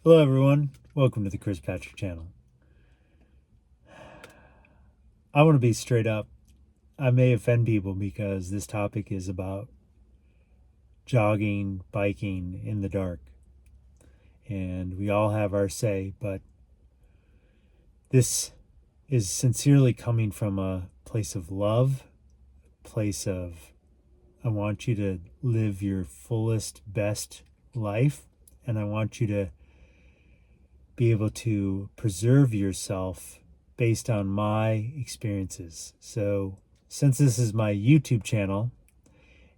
Hello, everyone. Welcome to the Chris Patrick channel. I want to be straight up. I may offend people because this topic is about jogging, biking in the dark. And we all have our say, but this is sincerely coming from a place of love, place of I want you to live your fullest, best life. And I want you to be able to preserve yourself based on my experiences. So, since this is my YouTube channel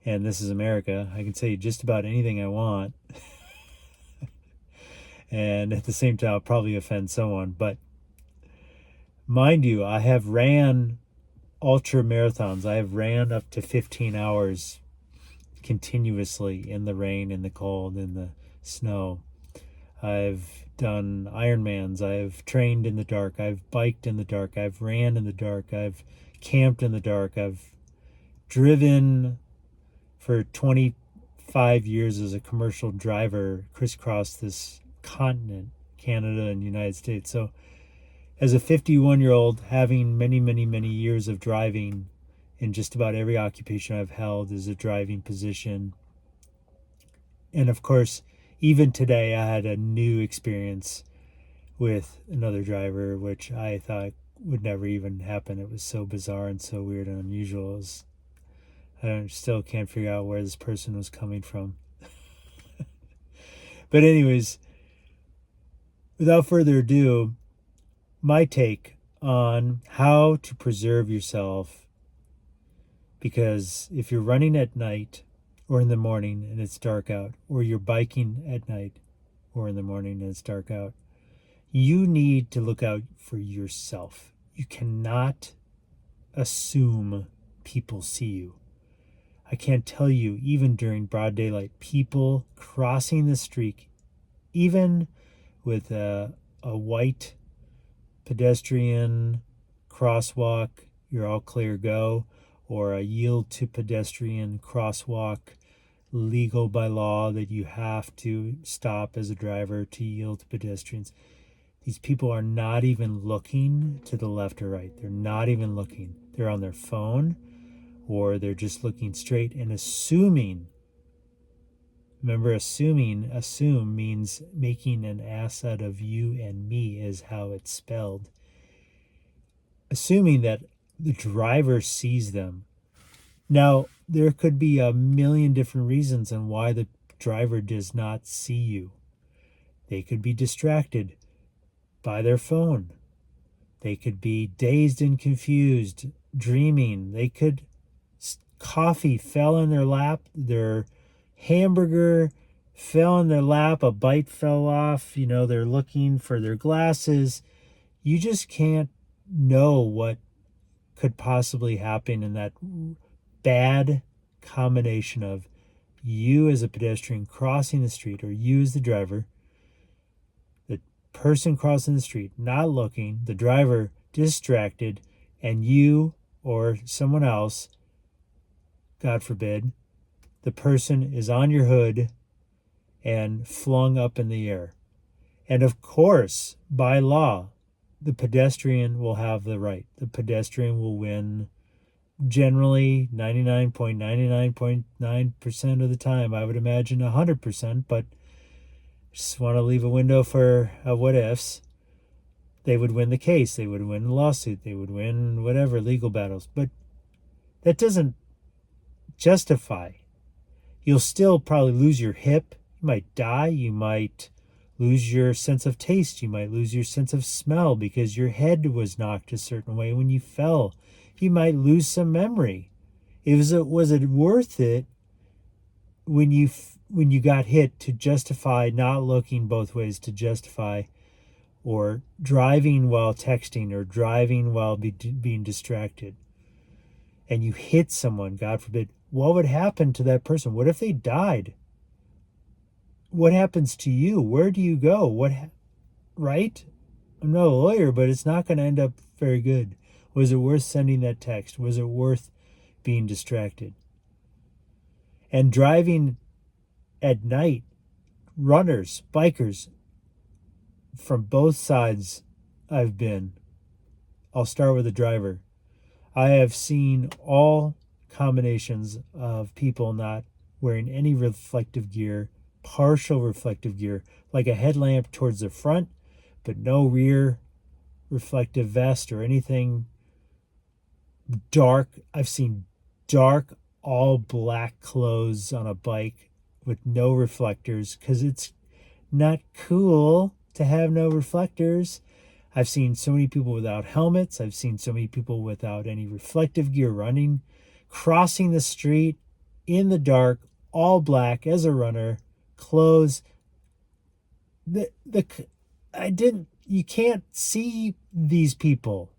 and this is America, I can say just about anything I want. And at the same time, I'll probably offend someone. But mind you, I have ran ultra marathons. I have ran up to 15 hours continuously in the rain, in the cold, in the snow. I've done Ironmans. I've trained in the dark. I've biked in the dark. I've ran in the dark. I've camped in the dark. I've driven for 25 years as a commercial driver, crisscross this continent, Canada and United States. So as a 51-year-old, having many, many, many years of driving in just about every occupation I've held as a driving position. And of course, even today, I had a new experience with another driver, which I thought would never even happen. It was so bizarre and so weird and unusual. Still can't figure out where this person was coming from. But anyways, without further ado, my take on how to preserve yourself. Because if you're running at night or in the morning and it's dark out, or you're biking at night or in the morning and it's dark out, you need to look out for yourself. You cannot assume people see you. I can't tell you, even during broad daylight, people crossing the street, even with a white pedestrian crosswalk, you're all clear, go, or a yield to pedestrian crosswalk, legal by law that you have to stop as a driver to yield to pedestrians. These people are not even looking to the left or right. They're not even looking. They're on their phone or they're just looking straight and assuming. Remember, assume means making an ass out of you and me is how it's spelled. Assuming that the driver sees them. Now, there could be a million different reasons on why the driver does not see you. They could be distracted by their phone. They could be dazed and confused, dreaming. They could, coffee fell in their lap, their hamburger fell in their lap, a bite fell off, they're looking for their glasses. You just can't know what could possibly happen in that bad combination of you as a pedestrian crossing the street, or you as the driver, the person crossing the street not looking, the driver distracted, and you or someone else, God forbid, the person is on your hood and flung up in the air. And of course, by law, the pedestrian will have the right. The pedestrian will win generally 99.99.9% of the time. I would imagine 100%, but just want to leave a window for what ifs. They would win the case. They would win the lawsuit. They would win whatever legal battles. But that doesn't justify. You'll still probably lose your hip. You might die. You might lose your sense of taste. You might lose your sense of smell because your head was knocked a certain way when you fell. You might lose some memory. Was it worth it when you got hit to justify not looking both ways, to justify, or driving while texting, or driving while being distracted, and you hit someone, God forbid? What would happen to that person? What if they died? What happens to you? Where do you go? Right? I'm not a lawyer, but it's not going to end up very good. Was it worth sending that text? Was it worth being distracted? And driving at night, runners, bikers, from both sides I've been. I'll start with the driver. I have seen all combinations of people not wearing any reflective gear, partial reflective gear, like a headlamp towards the front, but no rear reflective vest or anything dark. I've seen dark, all black clothes on a bike with no reflectors because it's not cool to have no reflectors. I've seen so many people without helmets. I've seen so many people without any reflective gear running, crossing the street in the dark, all black as a runner, clothes. The I didn't. You can't see these people.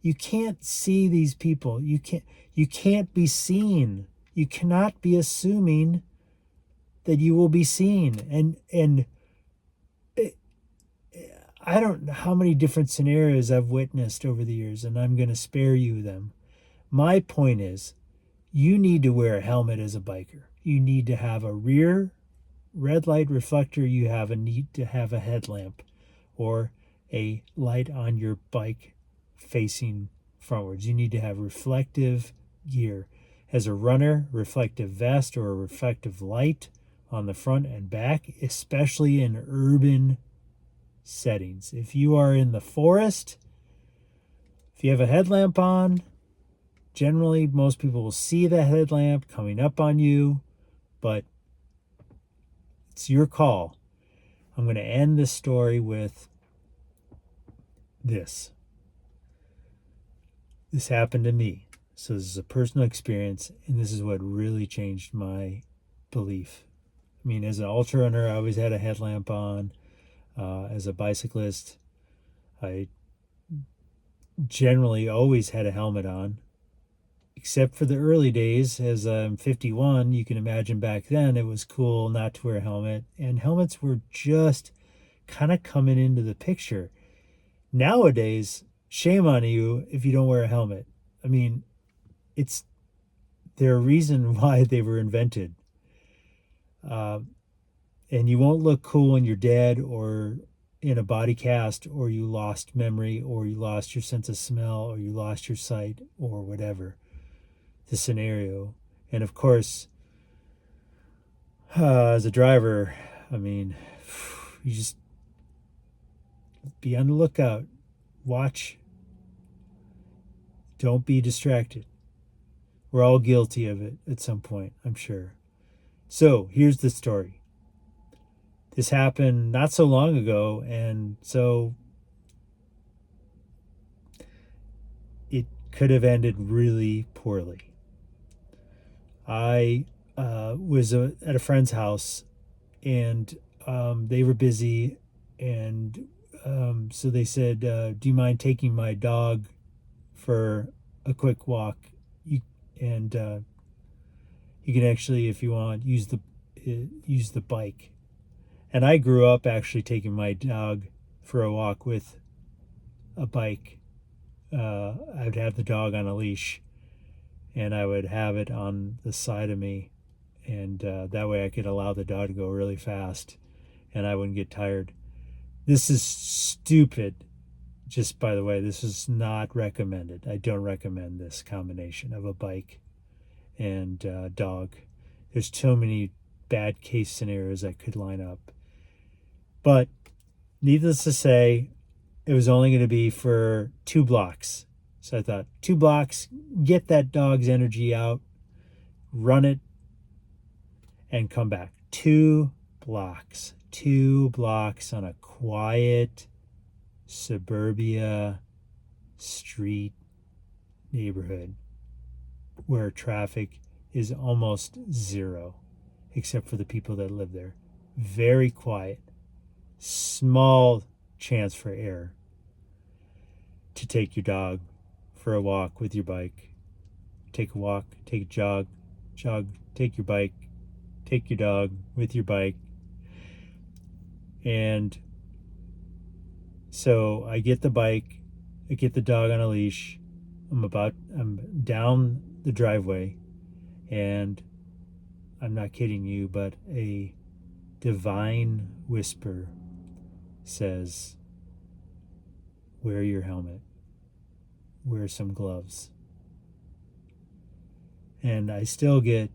You can't see these people. You can't be seen. You cannot be assuming that you will be seen. And I don't know how many different scenarios I've witnessed over the years, and I'm going to spare you them. My point is, you need to wear a helmet as a biker. You need to have a rear red light reflector. You have a need to have a headlamp or a light on your bike facing frontwards. You need to have reflective gear. As a runner, reflective vest or a reflective light on the front and back, especially in urban settings. If you are in the forest, if you have a headlamp on, generally most people will see the headlamp coming up on you, but it's your call. I'm going to end this story with this. This happened to me. So this is a personal experience, and this is what really changed my belief. I mean, as an ultra runner, I always had a headlamp on. As a bicyclist, I generally always had a helmet on, except for the early days. As I'm 51, you can imagine back then it was cool not to wear a helmet, and helmets were just kind of coming into the picture. Nowadays, shame on you if you don't wear a helmet. I mean, there's a reason why they were invented. And you won't look cool when you're dead or in a body cast, or you lost memory, or you lost your sense of smell, or you lost your sight, or whatever the scenario. And of course, as a driver, I mean, you just be on the lookout. Watch. Don't be distracted. We're all guilty of it at some point, I'm sure. So here's the story. This happened not so long ago, and so it could have ended really poorly. I was at a friend's house, and they were busy, and so they said, do you mind taking my dog for a quick walk? And you can actually, if you want, use the bike. And I grew up actually taking my dog for a walk with a bike. I would have the dog on a leash, and I would have it on the side of me, and that way I could allow the dog to go really fast, and I wouldn't get tired. This is stupid. Just by the way, this is not recommended. I don't recommend this combination of a bike and dog. There's too many bad case scenarios that could line up. But needless to say, it was only going to be for 2 blocks. So I thought, 2 blocks, get that dog's energy out, run it, and come back. 2 blocks. 2 blocks on a quiet suburbia street neighborhood where traffic is almost zero, except for the people that live there. Very quiet. Small chance for error. To take your dog for a walk with your bike. Take a walk, take a jog, take your bike, take your dog with your bike. And so I get the bike, I get the dog on a leash, I'm down the driveway, and I'm not kidding you, but a divine whisper says, wear your helmet, wear some gloves. And I still get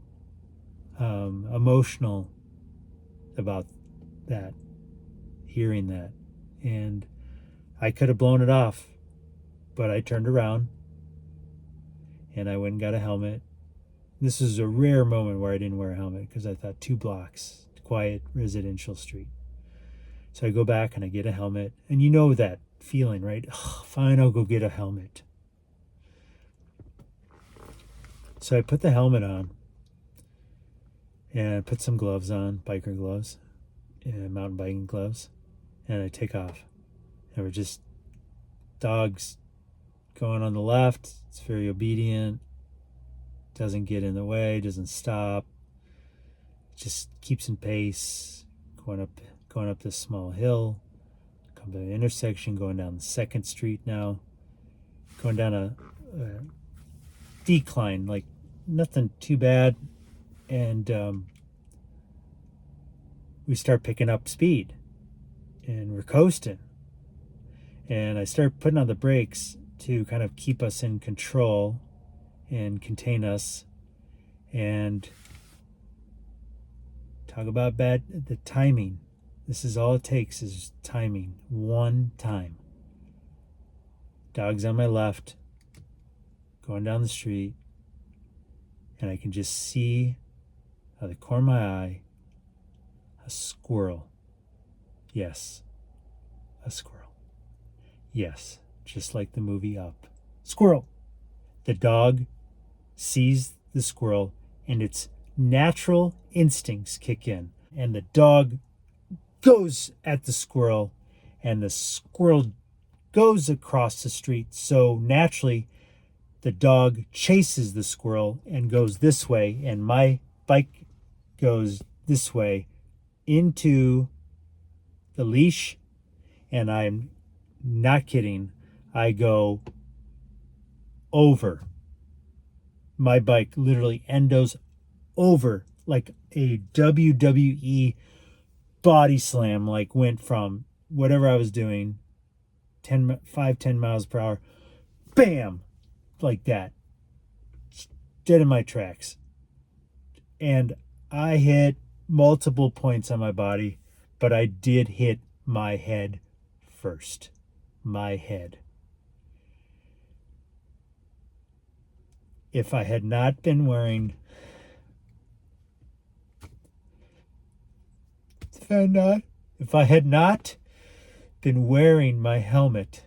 emotional about that, hearing that. And I could have blown it off, but I turned around and I went and got a helmet. This is a rare moment where I didn't wear a helmet because I thought 2 blocks, quiet residential street. So I go back and I get a helmet. And you know that feeling, right? Oh, fine, I'll go get a helmet. So I put the helmet on and put some gloves on, biker gloves and mountain biking gloves, and I take off. And we're just dogs going on the left. It's very obedient, doesn't get in the way, doesn't stop, just keeps in pace, going up this small hill, come to an intersection, going down the 2nd Street now, going down a decline, like nothing too bad, and we start picking up speed, and we're coasting, and I start putting on the brakes to kind of keep us in control and contain us, and talk about the timing. This is all it takes, is timing. One time. Dog's on my left, going down the street, and I can just see out of the corner of my eye a squirrel. Yes, a squirrel. Yes, just like the movie Up. Squirrel. The dog sees the squirrel and its natural instincts kick in, and the dog goes at the squirrel, and the squirrel goes across the street. So naturally, the dog chases the squirrel and goes this way, and my bike goes this way into the leash, and I'm not kidding. I go over. My bike literally endos over like a WWE body slam, like went from whatever I was doing, 10 miles per hour, bam, like that, dead in my tracks. And I hit multiple points on my body, but I did hit my head first. My head. If I had not been wearing If I had not been wearing my helmet,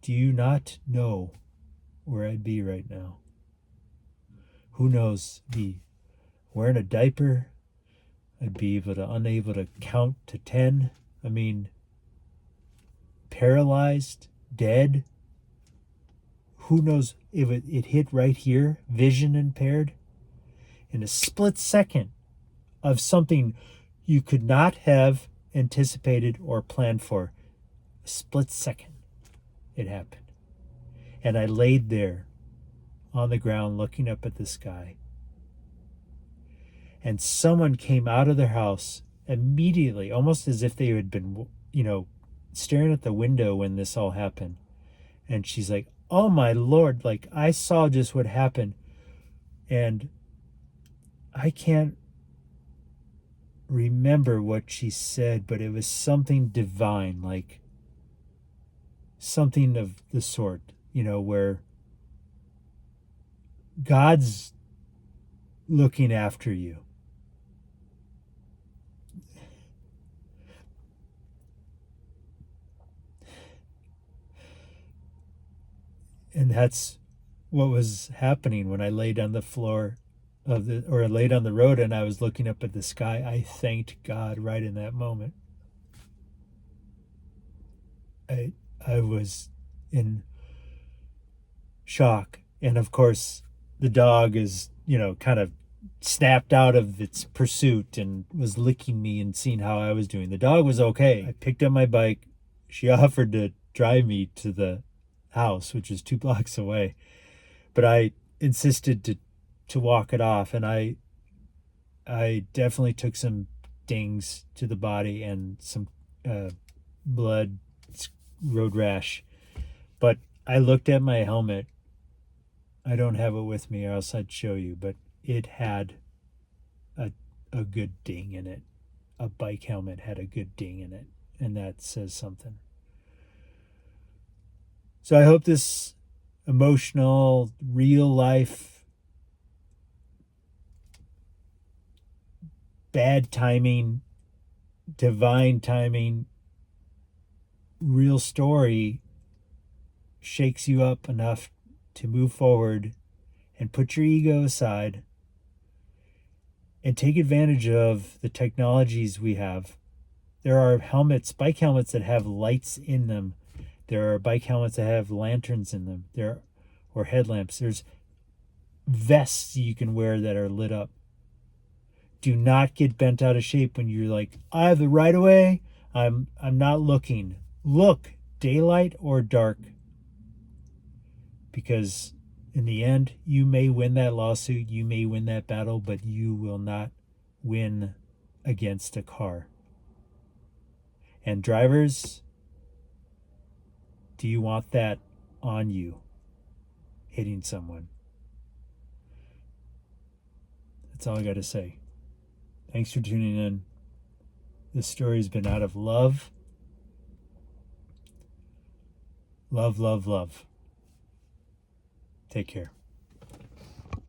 do you not know where I'd be right now? Who knows? Be wearing a diaper. I'd be unable to count to 10. I mean, paralyzed, dead. Who knows if it hit right here, vision impaired, in a split second of something you could not have anticipated or planned for. A split second, it happened. And I laid there on the ground looking up at the sky. And someone came out of their house immediately, almost as if they had been, staring at the window when this all happened. And she's like, oh my Lord, like I saw just what happened. And I can't remember what she said, but it was something divine, like something of the sort, where God's looking after you. And that's what was happening when I laid on the floor I laid on the road and I was looking up at the sky. I thanked God right in that moment. I was in shock. And of course, the dog is, kind of snapped out of its pursuit and was licking me and seeing how I was doing. The dog was okay. I picked up my bike. She offered to drive me to the house, which is 2 blocks away. But I insisted to walk it off, and I definitely took some dings to the body and some blood, road rash. But I looked at my helmet. I don't have it with me, or else I'd show you, but it had a, a good ding in it. A bike helmet had a good ding in it, and that says something. So I hope this emotional, real life, bad timing, divine timing, real story shakes you up enough to move forward and put your ego aside and take advantage of the technologies we have. There are helmets, bike helmets that have lights in them. There are bike helmets that have lanterns in them. Or headlamps. There's vests you can wear that are lit up. Do not get bent out of shape when you're like, I have the right of way. I'm not looking. Look, daylight or dark. Because in the end, you may win that lawsuit, you may win that battle, but you will not win against a car. And drivers, do you want that on you, hitting someone? That's all I got to say. Thanks for tuning in. This story has been out of love. Love, love, love. Take care.